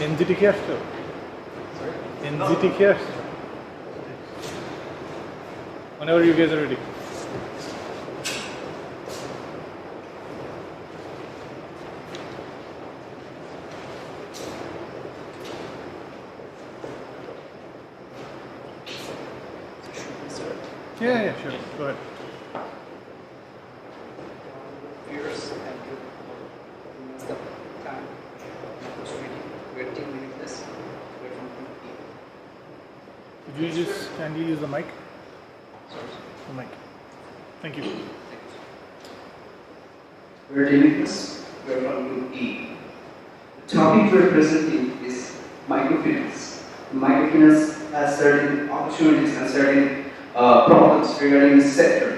NGT কি আসলো? NGT কি আসলো? Whenever you guys are ready. Yeah, sure. Go ahead. Viewers, thank you for the time opportunity. We're team Limitless. We're from UP. Could you just kindly use the mic? Sorry. The mic. Thank you. We're Limitless. We're from UP. The topic we're presenting is microfinance. Microfinance has certain opportunities and certain problems regarding this sector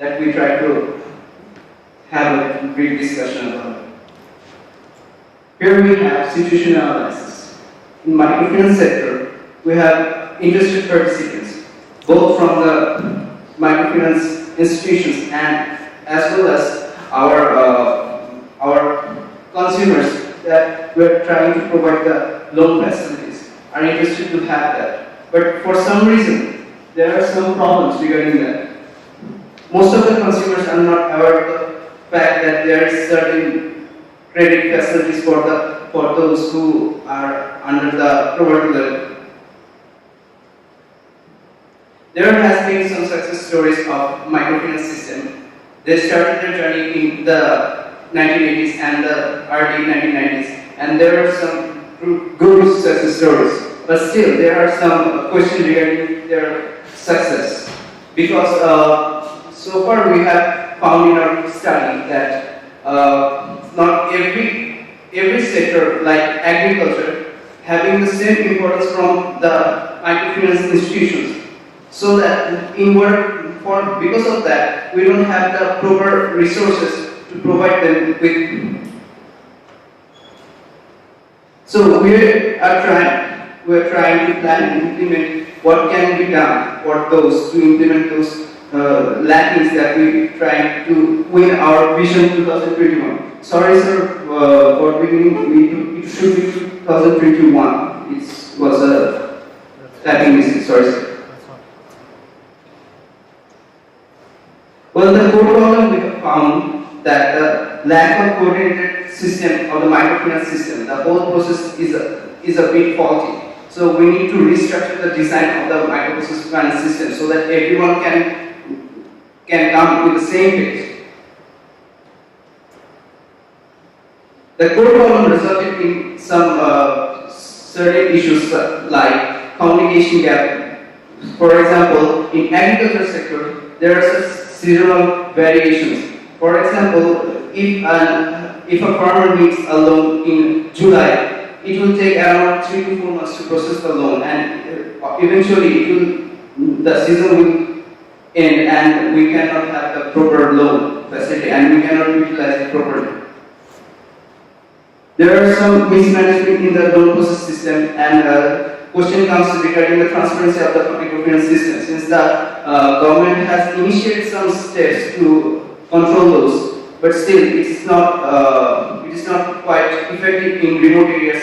that we try to have a brief discussion about. Here we have situation analysis. In microfinance sector, we have interested participants, both from the microfinance institutions and as well as our consumers that we're trying to provide the loan facilities are interested to have that. But for some reason, there are some problems regarding that. Most of the consumers are not aware of the fact that there is certain credit facilities for those who are under the poverty level. There has been some success stories of microfinance system. They started their journey in the 1980s and the early 1990s, and there are some good success stories. But still, there are some questions regarding their success, because so far we have found in our study that not every sector, like agriculture, having the same importance from the microfinance institutions. So that because of that, we don't have the proper resources to provide them with. So we are trying to plan and implement what can be done for those to implement those lackings that we trying to win our vision 2021. Sorry, sir, for beginning, it should be 2021. It was a typing mistake. Sorry, sir. Well, the core problem we have found that the lack of coordinated system of the microfinance system, the whole process is a bit faulty. So we need to restructure the design of the microfinance system so that everyone can come with the same page. The core problem resulted in some certain issues like communication gap. For example, in agriculture sector, there are such seasonal variations. For example, if a farmer needs a loan in July, it will take around 3 to 4 months to process the loan, and eventually the season will end and we cannot have the proper loan facility and we cannot utilize it properly. There are some mismanagement in the loan process system, and question comes regarding the transparency of the microfinance system. Since the government has initiated some steps to control those, but still it is not quite effective in remote areas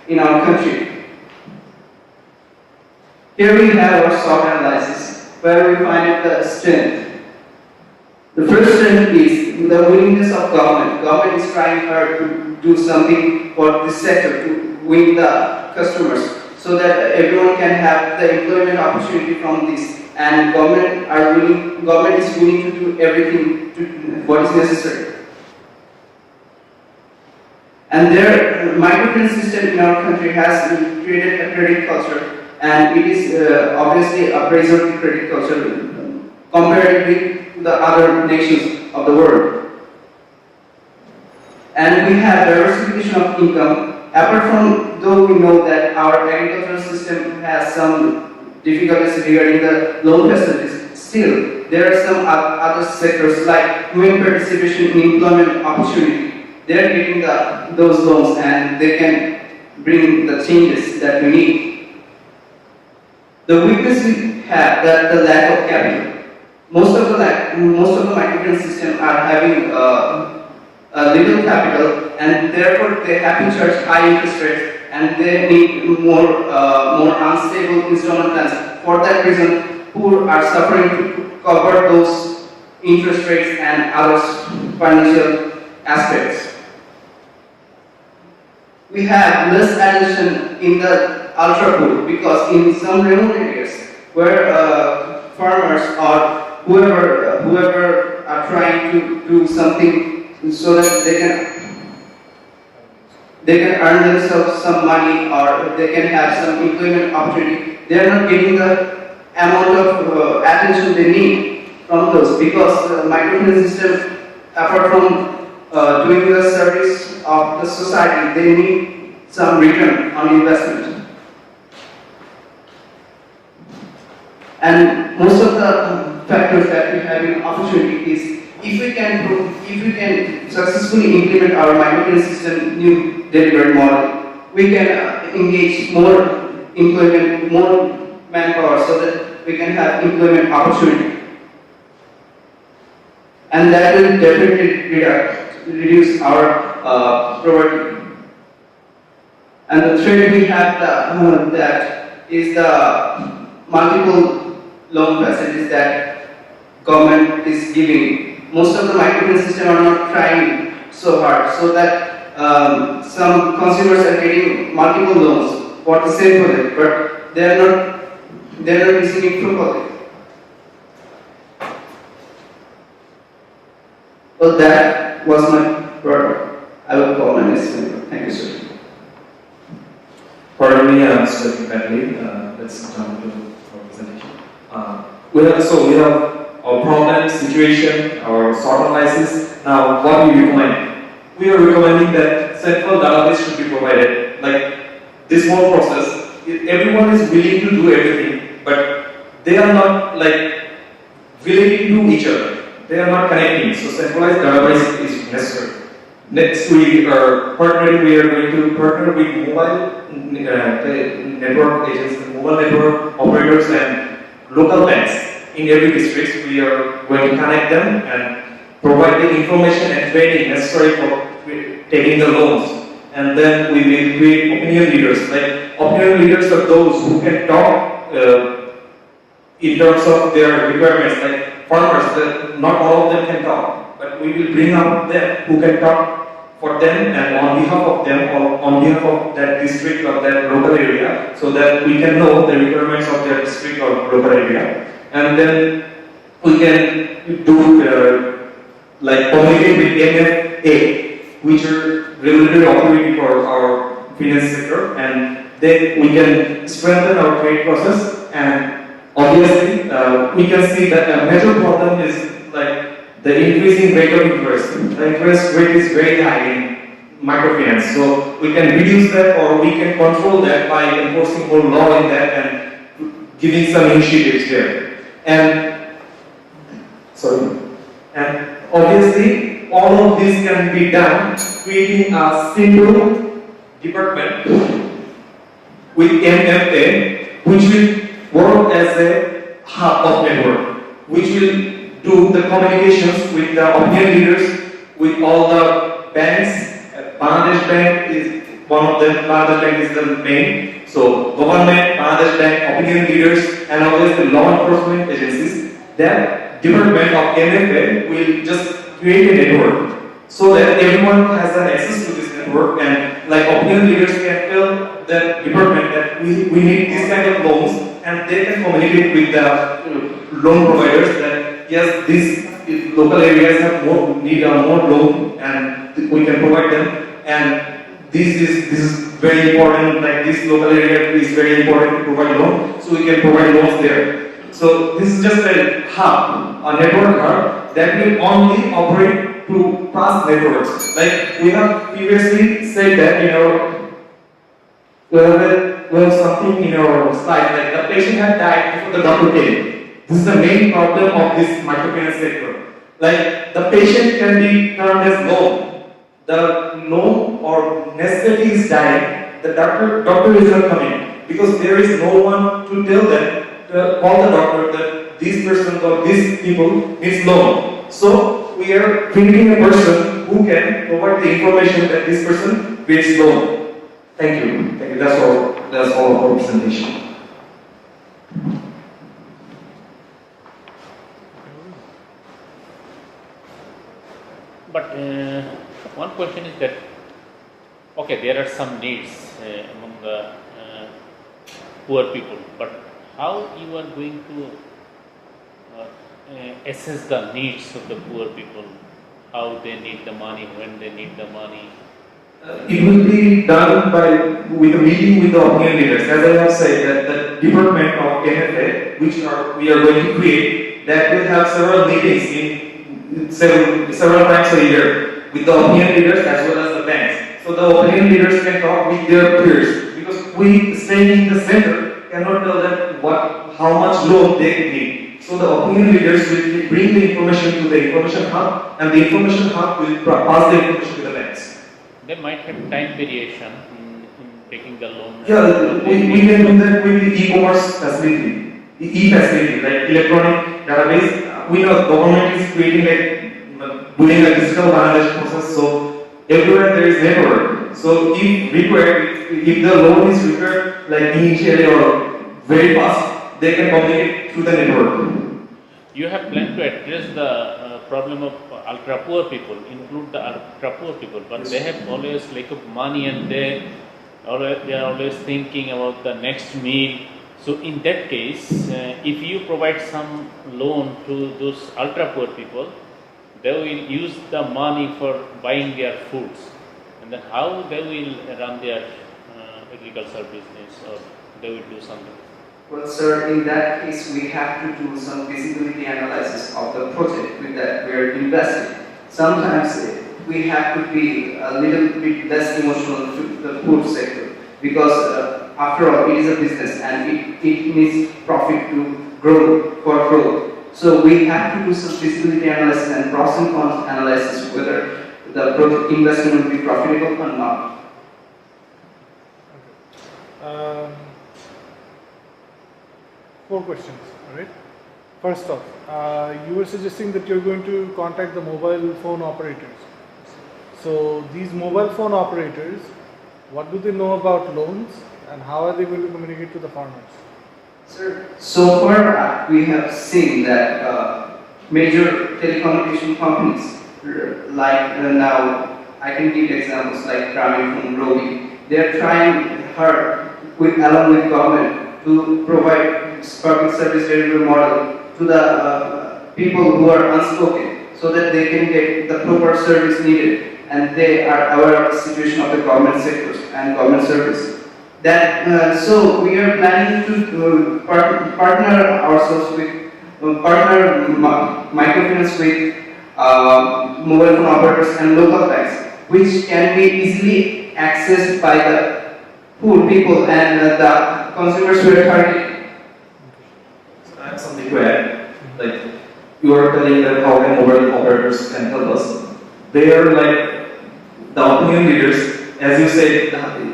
in our country. Here we have our SWOT analysis, where we find the strength. The first strength is the willingness of government. Government is trying hard to do something for this sector to win the customers, so that everyone can have the employment opportunity from this, and government is willing to do everything what is necessary. And their microfinance system in our country has created a credit culture, and it is obviously a praiseworthy credit culture comparatively to the other nations of the world. And we have diversification of income. Apart from, though we know that our agricultural system has some difficulties regarding the loan facilities, still there are some other sectors like women participation in employment opportunity. They are getting those loans and they can bring the changes that we need. The weakness we have, the lack of capital. Most of the microfinance system are having little capital, and therefore they have to charge high interest rates, and they need more unstable installment plans. For that reason, poor are suffering to cover those interest rates and other financial aspects. We have less attention in the ultra poor because in some remote areas where farmers or whoever are trying to do something so that they can earn themselves some money or they can have some employment opportunity, they are not getting the amount of attention they need from those, because the microfinance system, apart from doing the service of the society, they need some return on investment. And most of the factors that we have in opportunity is if we can successfully implement our microfinance system new delivery model, we can engage more employment, more manpower, so that we can have employment opportunity, and that will definitely reduce our poverty. And the threat we have that is the multiple loan facilities that government is giving. Most of the microfinance system are not trying so hard, so that some consumers are getting multiple loans for the same project, but they are not using it properly. So that was my product. I will call my next member. Thank you, sir. Pardon me, I'm speaking badly. Let's jump to our presentation. We have our problem, situation, our SWOT analysis. Now, what do we recommend? We are recommending that central database should be provided. Like this whole process, everyone is willing to do everything, but they are not like willing to do each other. They are not connecting. So centralized database is necessary. Next, we are going to partner with mobile network agents, mobile network operators, and local banks in every district. We are going to connect them and provide the information and training necessary for taking the loans. And then we will create opinion leaders. Like opinion leaders are those who can talk in terms of their requirements. Like farmers, that not all of them can talk, but we will bring out them who can talk for them and on behalf of them or on behalf of that district or that local area, so that we can know the requirements of their district or local area. And then we can do like communicate with MFA, which are regulatory authority for our finance sector, and then we can strengthen our trade process. And obviously, we can see that a major problem is like the increasing rate of interest. The interest rate is very high in microfinance, so we can reduce that or we can control that by enforcing more law in that and giving some initiatives there. And obviously, all of this can be done creating a single department with MFA, which will work as a hub of network, which will do the communications with the opinion leaders, with all the banks. Bangladesh Bank is one of them. Bangladesh Bank is the main. So government, Bangladesh Bank, opinion leaders, and obviously law enforcement agencies. That department of MFA will just create a network so that everyone has an access to this network, and like opinion leaders can tell that department that we need this kind of loans, and they can communicate with the loan providers that yes, these local areas have need more loan, and we can provide them. And this is very important. Like this local area is very important to provide loan, so we can provide loans there. So this is just a hub, a network hub that will only operate through past networks. Like we have previously said that we have something in our slide, like the patient had died before the doctor came. This is the main problem of this microfinance sector. Like the patient can be termed as loan. The loan or necessity is dying. The doctor is not coming because there is no one to tell them, call the doctor that this person or these people needs loan. So we are creating a person who can provide the information that this person gets loan. Thank you. Thank you. That's all. That's all of our presentation. But one question is that, okay, there are some needs among the poor people, but how you are going to assess the needs of the poor people, how they need the money, when they need the money? It will be done with a meeting with the opinion leaders. As I have said, that the department of MFA, which we are going to create, that will have several meetings in several times a year with the opinion leaders as well as the banks. So the opinion leaders can talk with their peers, because we staying in the center cannot tell them how much loan they need. So the opinion leaders will bring the information to the information hub, and the information hub will pass the information to the banks. They might have time variation in taking the loan. Yeah, we can do that with the e-commerce facility, e-facility, like electronic database. We know government is creating doing a digital Bangladesh process, so everywhere there is network. So if required, if the loan is required like initially or very fast, they can communicate through the network. You have planned to address the problem of ultra poor people, include the ultra poor people, but they have always lack of money and they are always thinking about the next meal. So in that case, if you provide some loan to those ultra poor people, they will use the money for buying their foods, and then how they will run their agriculture business, or they will do something. Well, sir, in that case, we have to do some feasibility analysis of the project with that we're investing. Sometimes we have to be a little bit less emotional to the food sector, because after all, it is a business and it needs profit to grow for growth. So we have to do some feasibility analysis and pros and cons analysis whether the project investment will be profitable or not. Okay. 4 questions, alright? First off, you were suggesting that you're going to contact the mobile phone operators. So these mobile phone operators, what do they know about loans and how are they going to communicate to the farmers? Sir, so far we have seen that major telecommunication companies, like now I can give examples like Brandwitz, Robi, they are trying hard along with government to provide public service delivery model to the people who are unspoken, so that they can get the proper service needed, and they are aware of the situation of the government sectors and government service. That so we are planning to partner ourselves with microfinance with mobile phone operators and local banks, which can be easily accessed by the poor people and the consumers who are targeted. I have something to add. Like, you are telling that how can mobile operators can help us. They are like the opinion leaders. As you said,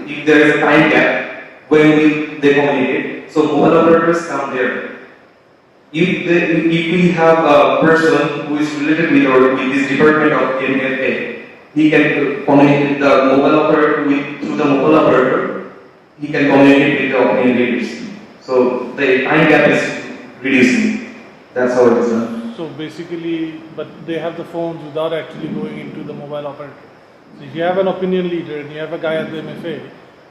if there is a time gap, when will they communicate? So mobile operators come there. If we have a person who is related with this department of MFA, he can communicate with the mobile operator through the mobile operator. He can communicate with the opinion leaders. So the time gap is reducing. That's how it is done. So basically, but they have the phones without actually going into the mobile operator. So if you have an opinion leader and you have a guy at the MFA,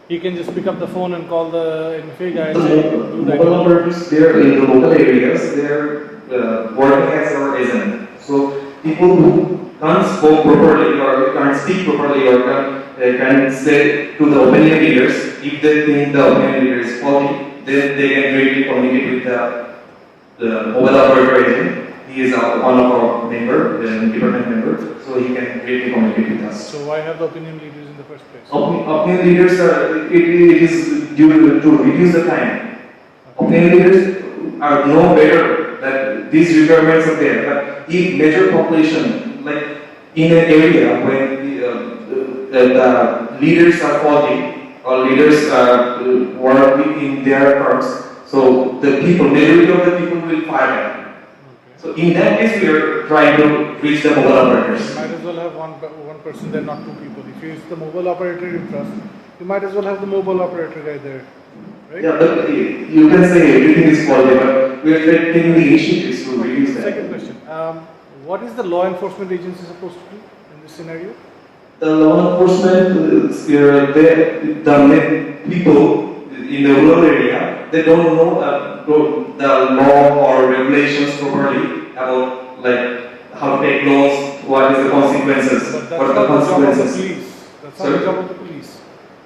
he can just pick up the phone and call the MFA guy and say, do that. Mobile operators, they are in the local areas, they are working as our agent. So people who can't speak properly or can't speak properly or can say to the opinion leaders, if they think the opinion leader is faulty, then they can directly communicate with the mobile operator agent. He is one of our department member, so he can directly communicate with us. So why have the opinion leaders in the first place? Opinion leaders it is due to reduce the time. Opinion leaders are no better that these requirements are there. But if major population, like in an area when the leaders are faulty or leaders work in their terms, so the majority of the people will fire them. So in that case, we are trying to reach the mobile operators. You might as well have one person there, not two people. If you use the mobile operator you trust, you might as well have the mobile operator guy there, right? Yeah, but you can say everything is quality, but we are taking the initiatives to reduce that. Second question. What is the law enforcement agency supposed to do in this scenario? The law enforcement, the people in the rural area, they don't know the law or regulations properly about like how to take loans, what is the consequences, But what that's are the not the job of the consequences. police. That's not Sorry? the job of the police.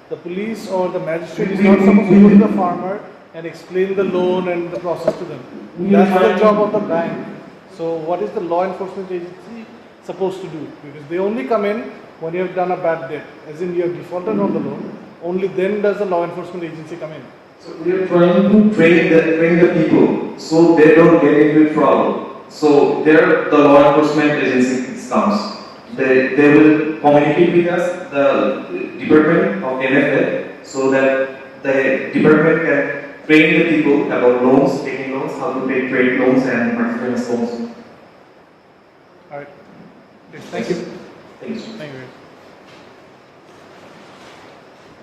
The police or the magistrate is not supposed to go to the farmer and explain the loan and the process to them. That's the job of the bank. So what is the law enforcement agency supposed to do? Because they only come in when you have done a bad debt, as in you have defaulted on the loan. Only then does the law enforcement agency come in. So we are trying to train the people so they don't get into trouble. So there the law enforcement agency comes. They will communicate with us, the department of NFA, so that the department can train the people about loans, taking loans, how to take trade loans and microfinance loans. Alright. Thank you. Thank you. Thank you.